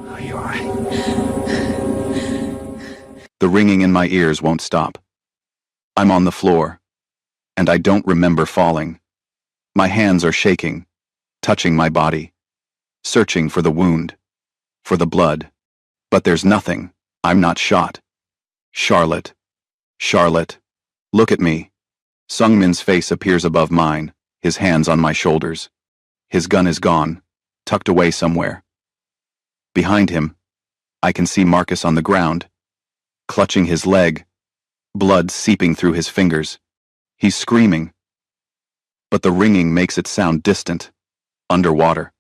Are you alright? The ringing in my ears won't stop. I'm on the floor, and I don't remember falling. My hands are shaking, touching my body, searching for the wound, for the blood. But there's nothing. I'm not shot. Charlotte. Charlotte. Look at me. Sungmin's face appears above mine, his hands on my shoulders. His gun is gone, tucked away somewhere. Behind him, I can see Marcus on the ground, clutching his leg, blood seeping through his fingers. He's screaming, but the ringing makes it sound distant, underwater.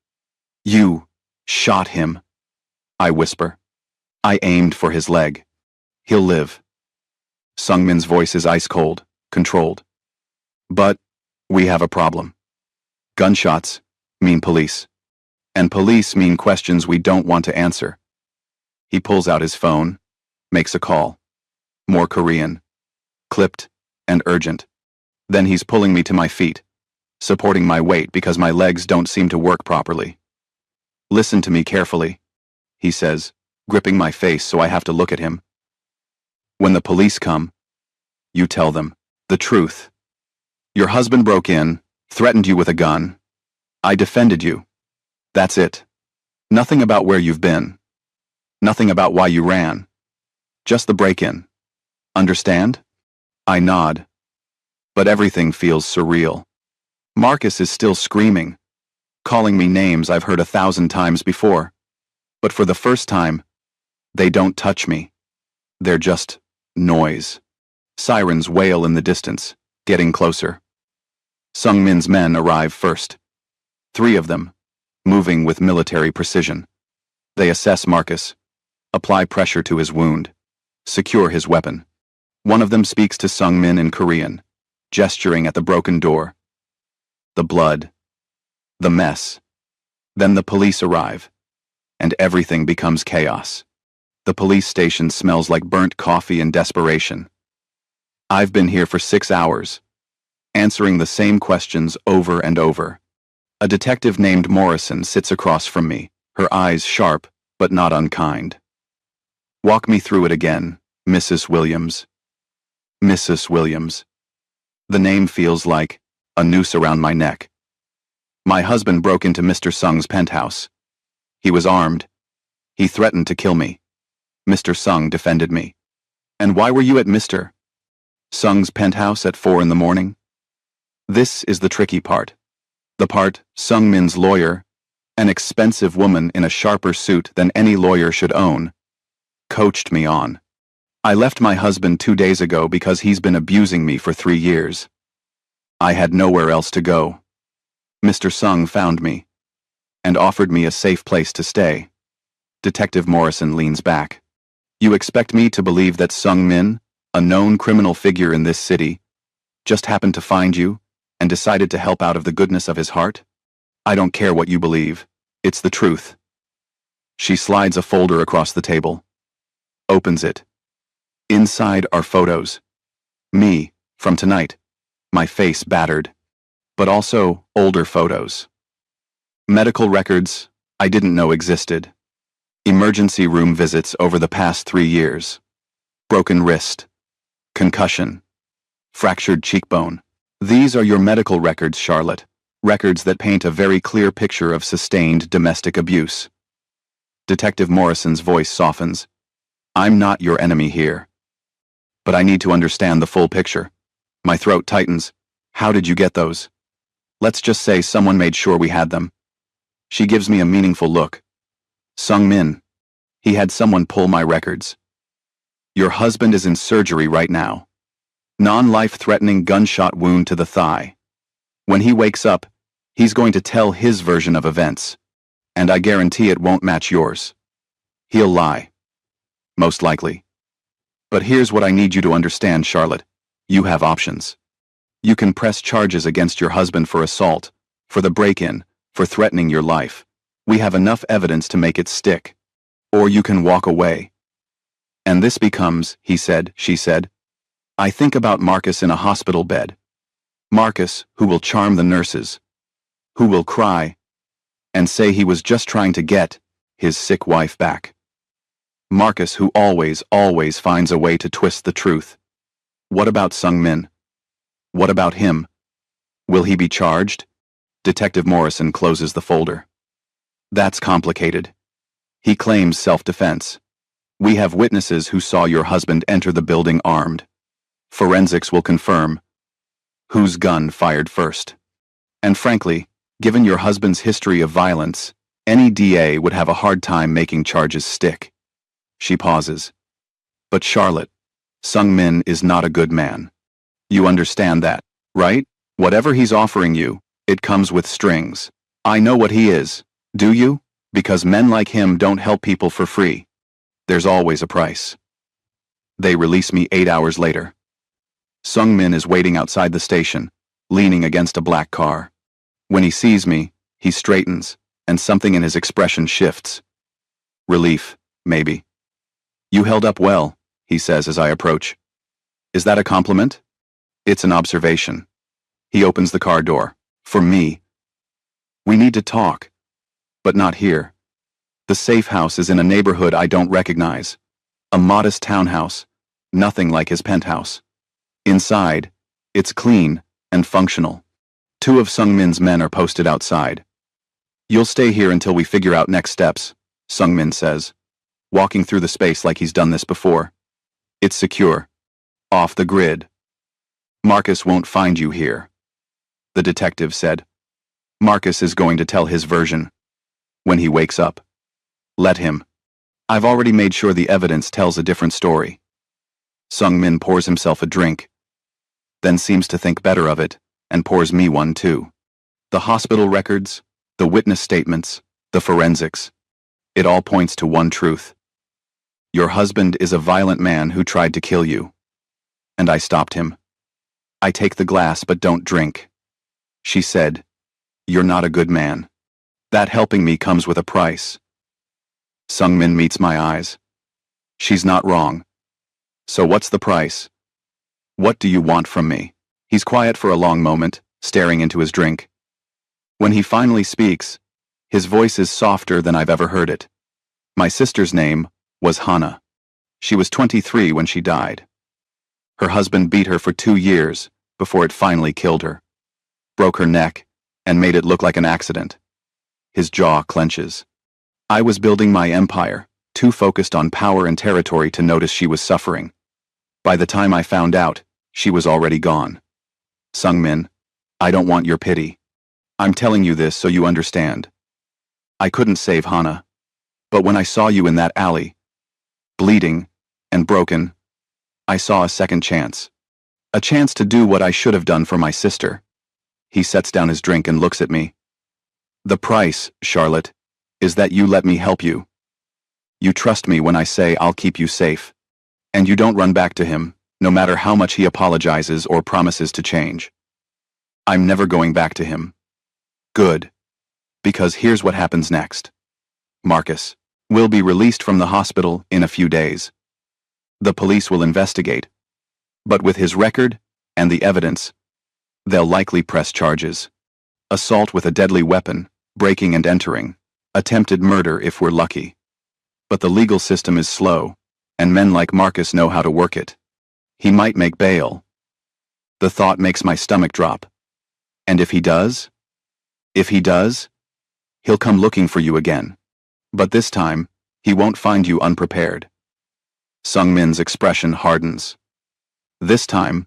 You shot him, I whisper. I aimed for his leg. He'll live. Sungmin's voice is ice cold, controlled. But we have a problem. Gunshots mean police, and police mean questions we don't want to answer. He pulls out his phone, makes a call. More Korean, clipped and urgent. Then he's pulling me to my feet, supporting my weight because my legs don't seem to work properly. Listen to me carefully, he says, gripping my face so I have to look at him. When the police come, you tell them the truth. Your husband broke in, threatened you with a gun. I defended you. That's it. Nothing about where you've been. Nothing about why you ran. Just the break-in. Understand? I nod. But everything feels surreal. Marcus is still screaming, calling me names I've heard 1,000 times before. But for the first time, they don't touch me. They're just noise. Sirens wail in the distance, getting closer. Sungmin's men arrive first. 3 of them, moving with military precision. They assess Marcus, apply pressure to his wound, secure his weapon. One of them speaks to Sungmin in Korean, gesturing at the broken door. The blood. The mess. Then the police arrive, and everything becomes chaos. The police station smells like burnt coffee and desperation. I've been here for 6 hours, answering the same questions over and over. A detective named Morrison sits across from me, her eyes sharp but not unkind. Walk me through it again, Mrs. Williams. Mrs. Williams. The name feels like a noose around my neck. My husband broke into Mr. Sung's penthouse. He was armed. He threatened to kill me. Mr. Sung defended me. And why were you at Mr. Sung's penthouse at 4 in the morning? This is the tricky part. The part Sungmin's lawyer, an expensive woman in a sharper suit than any lawyer should own, coached me on. I left my husband 2 days ago because he's been abusing me for 3 years. I had nowhere else to go. Mr. Sung found me and offered me a safe place to stay. Detective Morrison leans back. You expect me to believe that Sungmin, a known criminal figure in this city, just happened to find you and decided to help out of the goodness of his heart? I don't care what you believe. It's the truth. She slides a folder across the table, opens it. Inside are photos. Me, from tonight, my face battered, but also older photos. Medical records I didn't know existed. Emergency room visits over the past 3 years. Broken wrist. Concussion. Fractured cheekbone. These are your medical records, Charlotte. Records that paint a very clear picture of sustained domestic abuse. Detective Morrison's voice softens. I'm not your enemy here. But I need to understand the full picture. My throat tightens. How did you get those? Let's just say someone made sure we had them. She gives me a meaningful look. Sungmin. He had someone pull my records. Your husband is in surgery right now. Non-life-threatening gunshot wound to the thigh. When he wakes up, he's going to tell his version of events, and I guarantee it won't match yours. He'll lie. Most likely. But here's what I need you to understand, Charlotte. You have options. You can press charges against your husband for assault, for the break-in, for threatening your life. We have enough evidence to make it stick. Or you can walk away. And this becomes, he said, she said. I think about Marcus in a hospital bed. Marcus, who will charm the nurses, who will cry, and say he was just trying to get his sick wife back. Marcus, who always finds a way to twist the truth. What about Sung Min? What about him? Will he be charged? Detective Morrison closes the folder. That's complicated. He claims self-defense. We have witnesses who saw your husband enter the building armed. Forensics will confirm whose gun fired first. And frankly, given your husband's history of violence, any DA would have a hard time making charges stick. She pauses. But Charlotte, Sung Min is not a good man. You understand that, right? Whatever he's offering you, it comes with strings. I know what he is. Do you? Because men like him don't help people for free. There's always a price. They release me 8 hours later. Sung Min is waiting outside the station, leaning against a black car. When he sees me, he straightens, and something in his expression shifts. Relief, maybe. You held up well, he says as I approach. Is that a compliment? It's an observation. He opens the car door. For me. We need to talk. But not here. The safe house is in a neighborhood I don't recognize. A modest townhouse, nothing like his penthouse. Inside, it's clean and functional. 2 of Sung Min's men are posted outside. You'll stay here until we figure out next steps, Sung Min says, walking through the space like he's done this before. It's secure. Off the grid. Marcus won't find you here. The detective said. Marcus is going to tell his version. When he wakes up. Let him. I've already made sure the evidence tells a different story. Sung Min pours himself a drink, then seems to think better of it, and pours me one too. The hospital records, the witness statements, the forensics. It all points to one truth. Your husband is a violent man who tried to kill you. And I stopped him. I take the glass but don't drink. She said, You're not a good man. That helping me comes with a price. Sung Min meets my eyes. She's not wrong. So what's the price? What do you want from me? He's quiet for a long moment, staring into his drink. When he finally speaks, his voice is softer than I've ever heard it. My sister's name was Hannah. She was 23 when she died. Her husband beat her for 2 years before it finally killed her. Broke her neck and made it look like an accident. His jaw clenches. I was building my empire, too focused on power and territory to notice she was suffering. By the time I found out, she was already gone. Sung Min, I don't want your pity. I'm telling you this so you understand. I couldn't save Hannah. But when I saw you in that alley, bleeding and broken, I saw a second chance. A chance to do what I should have done for my sister. He sets down his drink and looks at me. The price, Charlotte, is that you let me help you. You trust me when I say I'll keep you safe. And you don't run back to him, no matter how much he apologizes or promises to change. I'm never going back to him. Good. Because here's what happens next. Marcus will be released from the hospital in a few days. The police will investigate. But with his record and the evidence, they'll likely press charges. Assault with a deadly weapon, breaking and entering, attempted murder if we're lucky. But the legal system is slow, and men like Marcus know how to work it. He might make bail. The thought makes my stomach drop. And if he does? If he does, he'll come looking for you again. But this time, he won't find you unprepared. Sung Min's expression hardens. This time,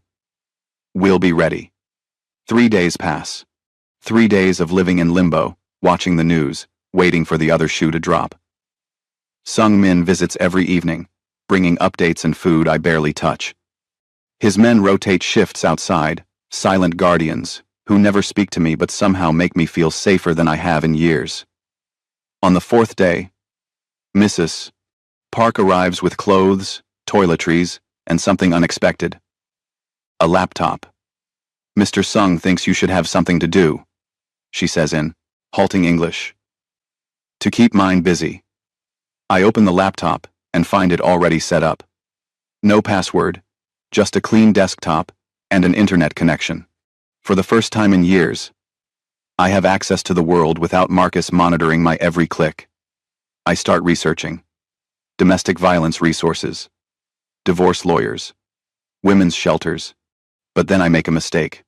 we'll be ready. 3 days pass. 3 days of living in limbo, watching the news, waiting for the other shoe to drop. Sung Min visits every evening, bringing updates and food I barely touch. His men rotate shifts outside, silent guardians, who never speak to me but somehow make me feel safer than I have in years. On the 4th day, Mrs. Park arrives with clothes, toiletries, and something unexpected. A laptop. Mr. Sung thinks you should have something to do, she says in halting English. To keep mine busy. I open the laptop and find it already set up. No password, just a clean desktop and an internet connection. For the first time in years, I have access to the world without Marcus monitoring my every click. I start researching. Domestic violence resources, divorce lawyers, women's shelters. But then I make a mistake.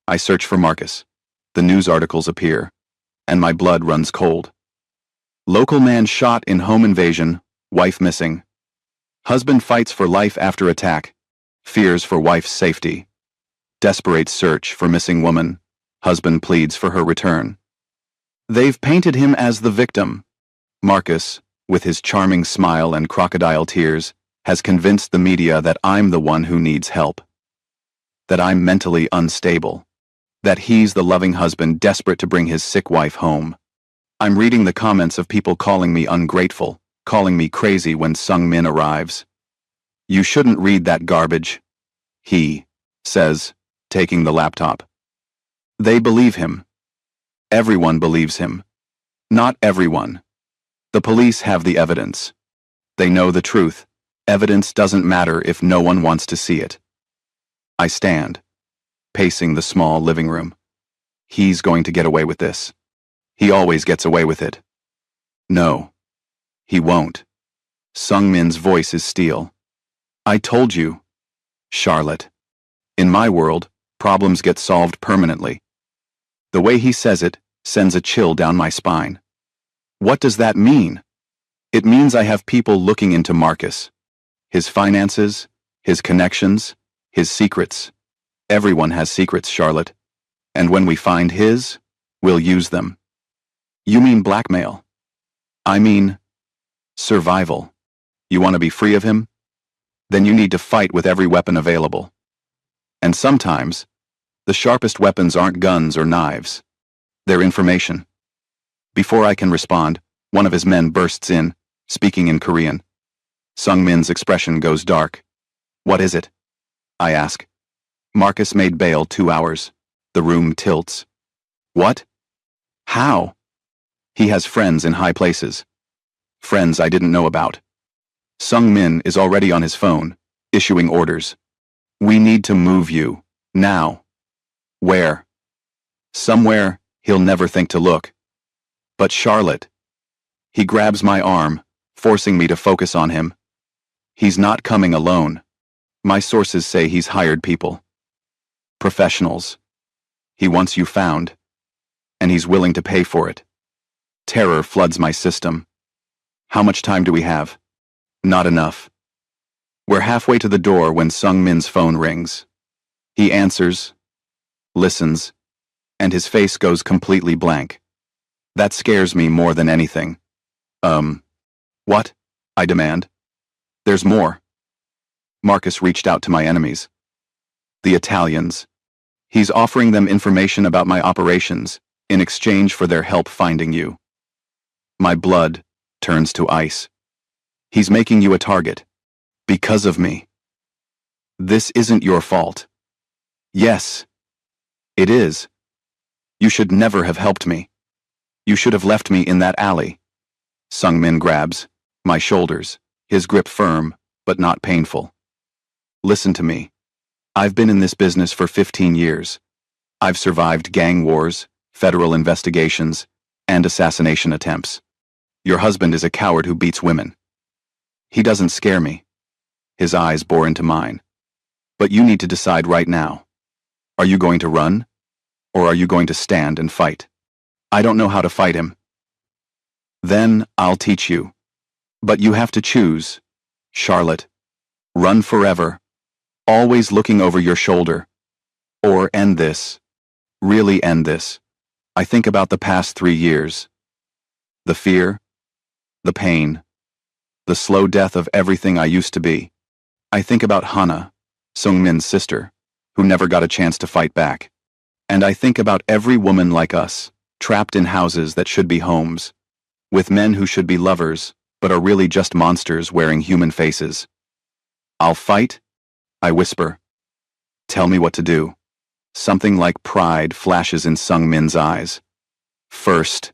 I search for Marcus. The news articles appear, and my blood runs cold. Local man shot in home invasion, wife missing. Husband fights for life after attack, fears for wife's safety. Desperate search for missing woman, husband pleads for her return. They've painted him as the victim. Marcus, with his charming smile and crocodile tears, has convinced the media that I'm the one who needs help. That I'm mentally unstable. That he's the loving husband desperate to bring his sick wife home. I'm reading the comments of people calling me ungrateful, calling me crazy when Sung Min arrives. You shouldn't read that garbage, he says, taking the laptop. They believe him. Everyone believes him. Not everyone. The police have the evidence. They know the truth. Evidence doesn't matter if no one wants to see it. I stand, pacing the small living room. He's going to get away with this. He always gets away with it. No, he won't. Sung Min's voice is steel. I told you, Charlotte. In my world, problems get solved permanently. The way he says it sends a chill down my spine. What does that mean? It means I have people looking into Marcus. His finances, his connections, his secrets. Everyone has secrets, Charlotte. And when we find his, we'll use them. You mean blackmail? I mean survival. You want to be free of him? Then you need to fight with every weapon available. And sometimes, the sharpest weapons aren't guns or knives. They're information. Before I can respond, one of his men bursts in, speaking in Korean. Sung Min's expression goes dark. What is it? I ask. Marcus made bail 2 hours. The room tilts. What? How? He has friends in high places. Friends I didn't know about. Sung Min is already on his phone, issuing orders. We need to move you, now. Where? Somewhere he'll never think to look. But Charlotte. He grabs my arm, forcing me to focus on him. He's not coming alone. My sources say he's hired people. Professionals. He wants you found. And he's willing to pay for it. Terror floods my system. How much time do we have? Not enough. We're halfway to the door when Sung Min's phone rings. He answers, listens, and his face goes completely blank. That scares me more than anything. What? I demand. There's more. Marcus reached out to my enemies. The Italians. He's offering them information about my operations in exchange for their help finding you. My blood turns to ice. He's making you a target. Because of me. This isn't your fault. Yes. It is. You should never have helped me. You should have left me in that alley. Sung Min grabs my shoulders, his grip firm, but not painful. Listen to me. I've been in this business for 15 years. I've survived gang wars, federal investigations, and assassination attempts. Your husband is a coward who beats women. He doesn't scare me. His eyes bore into mine. But you need to decide right now. Are you going to run? Or are you going to stand and fight? I don't know how to fight him. Then I'll teach you. But you have to choose. Charlotte. Run forever. Always looking over your shoulder. Or end this. Really end this. I think about the past 3 years. The fear. The pain. The slow death of everything I used to be. I think about Hana, Sung Min's sister, who never got a chance to fight back. And I think about every woman like us, trapped in houses that should be homes, with men who should be lovers, but are really just monsters wearing human faces. I'll fight, I whisper. Tell me what to do. Something like pride flashes in Sung Min's eyes. First,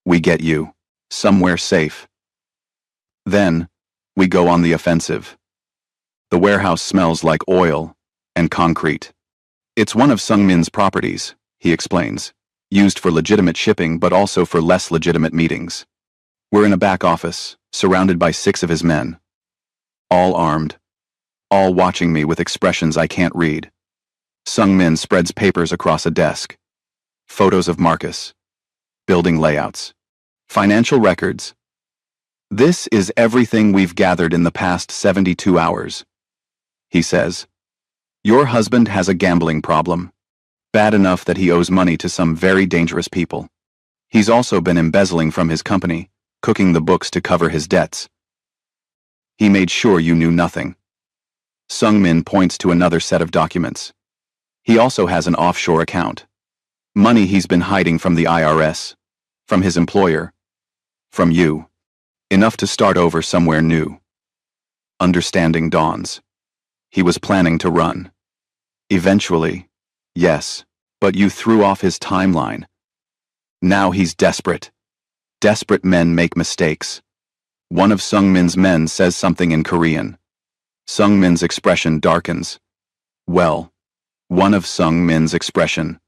we get you, somewhere safe. Then, we go on the offensive. The warehouse smells like oil and concrete. It's one of Sung Min's properties, he explains, used for legitimate shipping but also for less legitimate meetings. We're in a back office, surrounded by 6 of his men, all armed, all watching me with expressions I can't read. Sung-min spreads papers across a desk. Photos of Marcus. Building layouts. Financial records. This is everything we've gathered in the past 72 hours. He says, your husband has a gambling problem. Bad enough that he owes money to some very dangerous people. He's also been embezzling from his company, cooking the books to cover his debts. He made sure you knew nothing. Sung-min points to another set of documents. He also has an offshore account. Money he's been hiding from the IRS, from his employer, from you. Enough to start over somewhere new. Understanding dawns. He was planning to run. Eventually, yes, but you threw off his timeline. Now he's desperate. Desperate men make mistakes. One of Sung-min's men says something in Korean. Sung-min's expression darkens. Well, one of Sung-min's expression.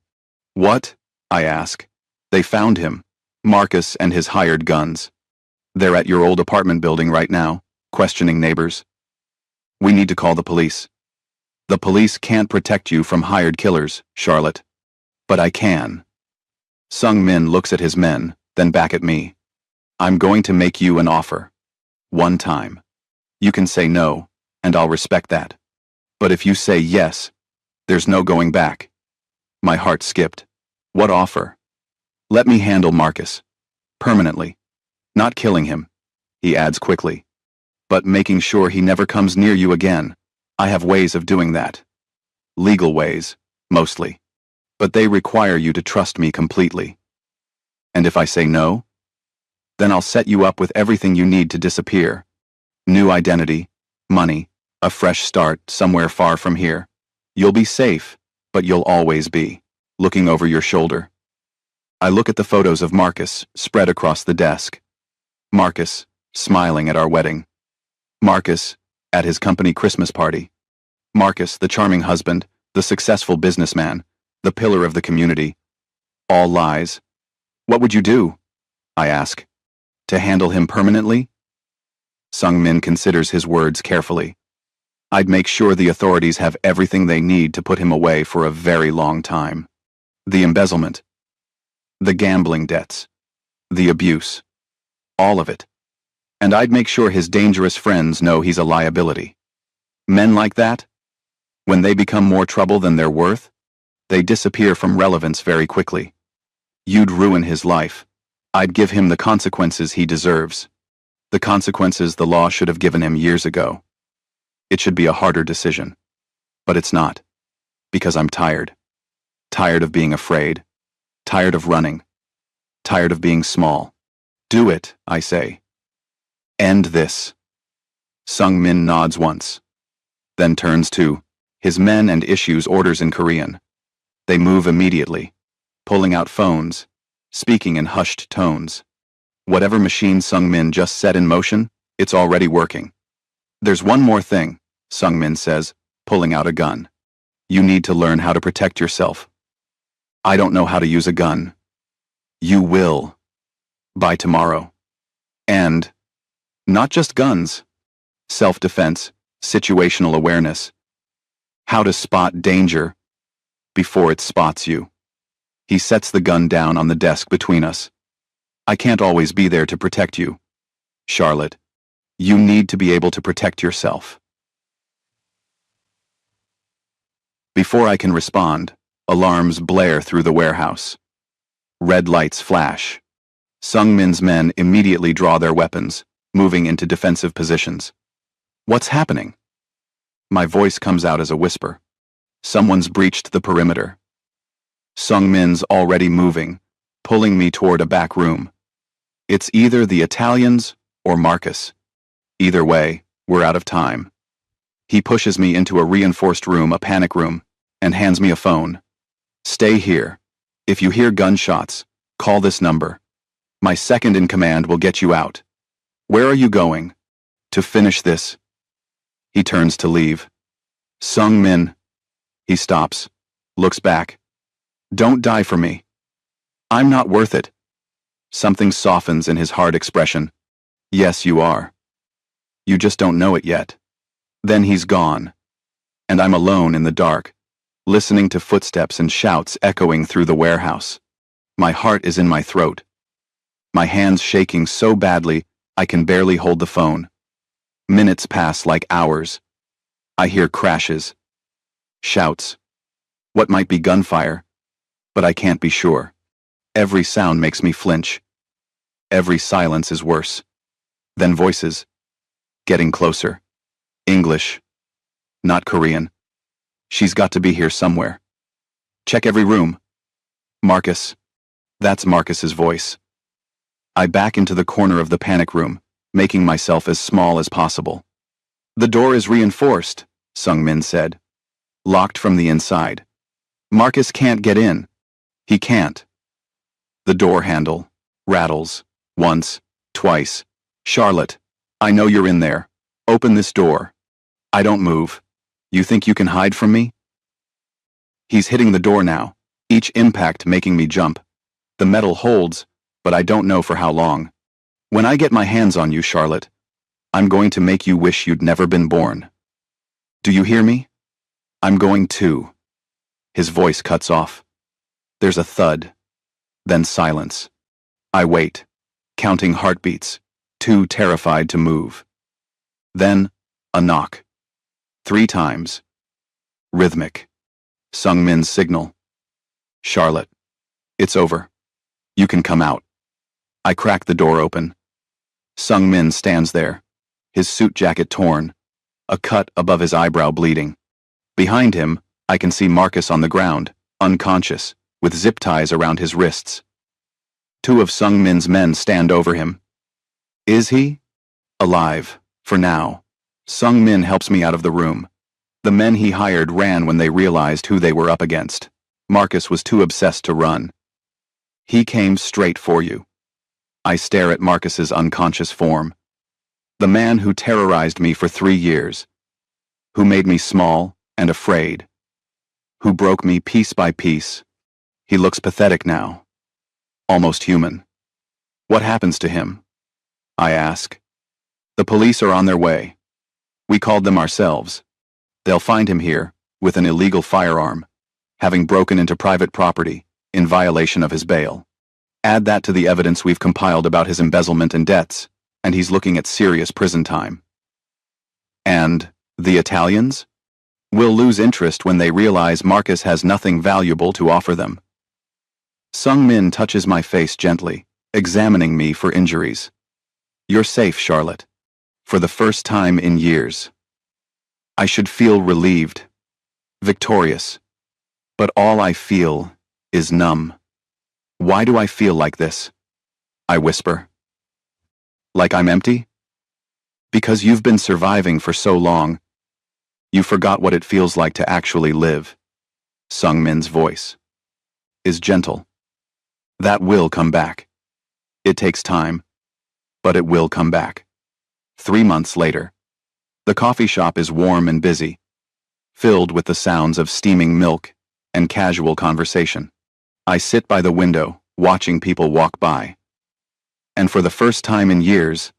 What? I ask. They found him, Marcus and his hired guns. They're at your old apartment building right now, questioning neighbors. We need to call the police. The police can't protect you from hired killers, Charlotte. But I can. Sung-min looks at his men, then back at me. I'm going to make you an offer. One time. You can say no, and I'll respect that. But if you say yes, there's no going back. My heart skipped. What offer? Let me handle Marcus. Permanently. Not killing him, he adds quickly. But making sure he never comes near you again. I have ways of doing that. Legal ways, mostly. But they require you to trust me completely. And if I say no? Then I'll set you up with everything you need to disappear. New identity, money, a fresh start somewhere far from here. You'll be safe, but you'll always be, looking over your shoulder. I look at the photos of Marcus spread across the desk. Marcus, smiling at our wedding. Marcus, at his company Christmas party. Marcus, the charming husband, the successful businessman, the pillar of the community. All lies. What would you do? I ask. To handle him permanently? Sung-min considers his words carefully. I'd make sure the authorities have everything they need to put him away for a very long time. The embezzlement. The gambling debts. The abuse. All of it. And I'd make sure his dangerous friends know he's a liability. Men like that? When they become more trouble than they're worth, they disappear from relevance very quickly. You'd ruin his life. I'd give him the consequences he deserves. The consequences the law should have given him years ago. It should be a harder decision. But it's not. Because I'm tired. Tired of being afraid. Tired of running. Tired of being small. Do it, I say. End this. Sung-min nods once. Then turns to his men and issues orders in Korean. They move immediately, pulling out phones, speaking in hushed tones. Whatever machine Sung-min just set in motion, it's already working. There's one more thing, Sung-min says, pulling out a gun. You need to learn how to protect yourself. I don't know how to use a gun. You will. By tomorrow. And not just guns. Self-defense, situational awareness. How to spot danger before it spots you. He sets the gun down on the desk between us. I can't always be there to protect you. Charlotte, you need to be able to protect yourself. Before I can respond, alarms blare through the warehouse. Red lights flash. Sung-min's men immediately draw their weapons, moving into defensive positions. What's happening? My voice comes out as a whisper. Someone's breached the perimeter. Sung-min's already moving, pulling me toward a back room. It's either the Italians or Marcus. Either way, we're out of time. He pushes me into a reinforced room, a panic room, and hands me a phone. Stay here. If you hear gunshots, call this number. My second in command will get you out. Where are you going? To finish this. He turns to leave. Sung-min. He stops, looks back. Don't die for me. I'm not worth it. Something softens in his hard expression. Yes, you are. You just don't know it yet. Then he's gone. And I'm alone in the dark, listening to footsteps and shouts echoing through the warehouse. My heart is in my throat. My hands shaking so badly I can barely hold the phone. Minutes pass like hours. I hear crashes. Shouts. What might be gunfire? But I can't be sure. Every sound makes me flinch. Every silence is worse. Then voices. Getting closer. English. Not Korean. She's got to be here somewhere. Check every room. Marcus. That's Marcus's voice. I back into the corner of the panic room, making myself as small as possible. The door is reinforced, Sung-min said. Locked from the inside. Marcus can't get in. He can't. The door handle rattles. Once, twice. Charlotte, I know you're in there. Open this door. I don't move. You think you can hide from me? He's hitting the door now, each impact making me jump. The metal holds, but I don't know for how long. When I get my hands on you, Charlotte, I'm going to make you wish you'd never been born. Do you hear me? I'm going to. His voice cuts off. There's a thud. Then silence. I wait, counting heartbeats, too terrified to move. Then, a knock. 3 times. Rhythmic. Sung-min's signal. Charlotte. It's over. You can come out. I crack the door open. Sung-min stands there, his suit jacket torn, a cut above his eyebrow bleeding. Behind him, I can see Marcus on the ground, unconscious, with zip ties around his wrists. 2 of Sung-min's men stand over him. Is he? Alive, for now. Sung-min helps me out of the room. The men he hired ran when they realized who they were up against. Marcus was too obsessed to run. He came straight for you. I stare at Marcus's unconscious form. The man who terrorized me for 3 years. Who made me small and afraid. Who broke me piece by piece. He looks pathetic now. Almost human. What happens to him? I ask. The police are on their way. We called them ourselves. They'll find him here, with an illegal firearm, having broken into private property, in violation of his bail. Add that to the evidence we've compiled about his embezzlement and debts, and he's looking at serious prison time. And the Italians? Will lose interest when they realize Marcus has nothing valuable to offer them. Sung-min touches my face gently, examining me for injuries. You're safe, Charlotte. For the first time in years. I should feel relieved, victorious. But all I feel is numb. Why do I feel like this? I whisper. Like I'm empty? Because you've been surviving for so long. You forgot what it feels like to actually live. Sung-min's voice is gentle. That will come back. It takes time, but it will come back. 3 months later. The coffee shop is warm and busy, filled with the sounds of steaming milk and casual conversation. I sit by the window, watching people walk by. And for the first time in years,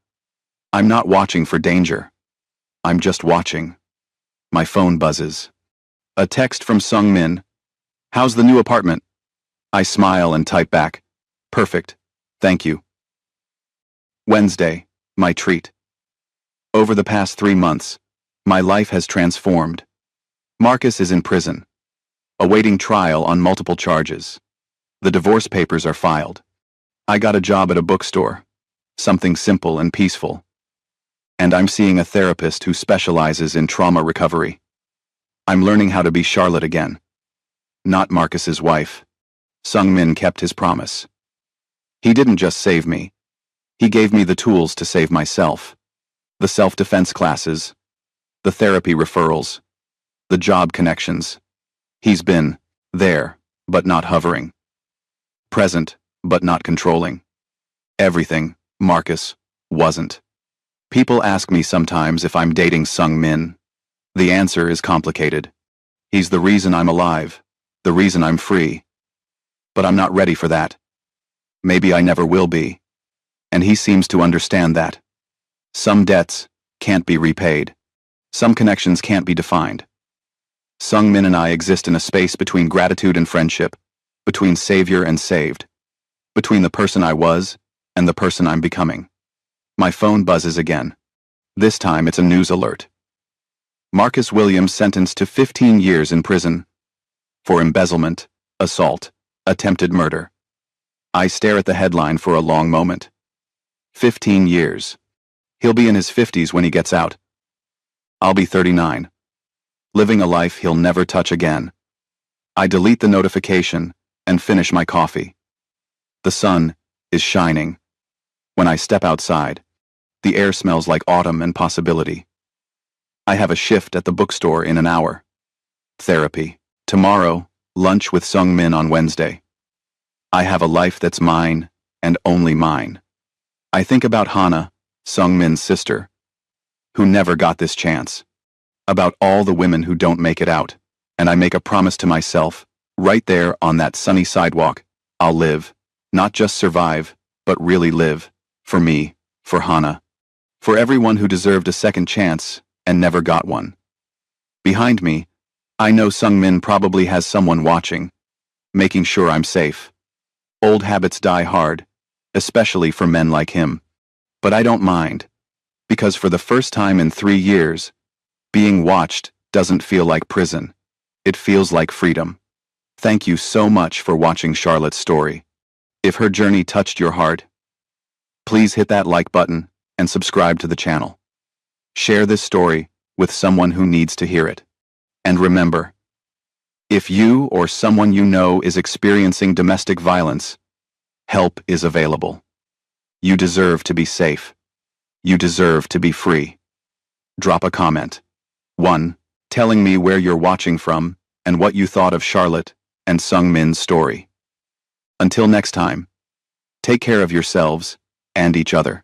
I'm not watching for danger. I'm just watching. My phone buzzes. A text from Sung-min. How's the new apartment? I smile and type back. Perfect. Thank you. Wednesday, my treat. Over the past 3 months, my life has transformed. Marcus is in prison, awaiting trial on multiple charges. The divorce papers are filed. I got a job at a bookstore, something simple and peaceful. And I'm seeing a therapist who specializes in trauma recovery. I'm learning how to be Charlotte again. Not Marcus's wife. Sung-min kept his promise. He didn't just save me. He gave me the tools to save myself. The self-defense classes, the therapy referrals, the job connections. He's been there, but not hovering. Present, but not controlling. Everything, Marcus, wasn't. People ask me sometimes if I'm dating Sung-min. The answer is complicated. He's the reason I'm alive, the reason I'm free. But I'm not ready for that. Maybe I never will be. And he seems to understand that. Some debts can't be repaid. Some connections can't be defined. Sung Min and I exist in a space between gratitude and friendship, between savior and saved, between the person I was and the person I'm becoming. My phone buzzes again. This time it's a news alert. Marcus Williams sentenced to 15 years in prison for embezzlement, assault, attempted murder. I stare at the headline for a long moment. 15 years. He'll be in his 50s when he gets out. I'll be 39. Living a life he'll never touch again. I delete the notification and finish my coffee. The sun is shining. When I step outside, the air smells like autumn and possibility. I have a shift at the bookstore in an hour. Therapy. Tomorrow, lunch with Sung Min on Wednesday. I have a life that's mine and only mine. I think about Hana, Sung Min's sister, who never got this chance. About all the women who don't make it out, and I make a promise to myself, right there on that sunny sidewalk, I'll live, not just survive, but really live, for me, for Hana, for everyone who deserved a second chance and never got one. Behind me, I know Sung Min probably has someone watching, making sure I'm safe. Old habits die hard, especially for men like him. But I don't mind, because for the first time in 3 years, being watched doesn't feel like prison. It feels like freedom. Thank you so much for watching Charlotte's story. If her journey touched your heart, please hit that like button and subscribe to the channel. Share this story with someone who needs to hear it. And remember, if you or someone you know is experiencing domestic violence, help is available. You deserve to be safe. You deserve to be free. Drop a comment. 1. Telling me where you're watching from and what you thought of Charlotte and Sung Min's story. Until next time, take care of yourselves and each other.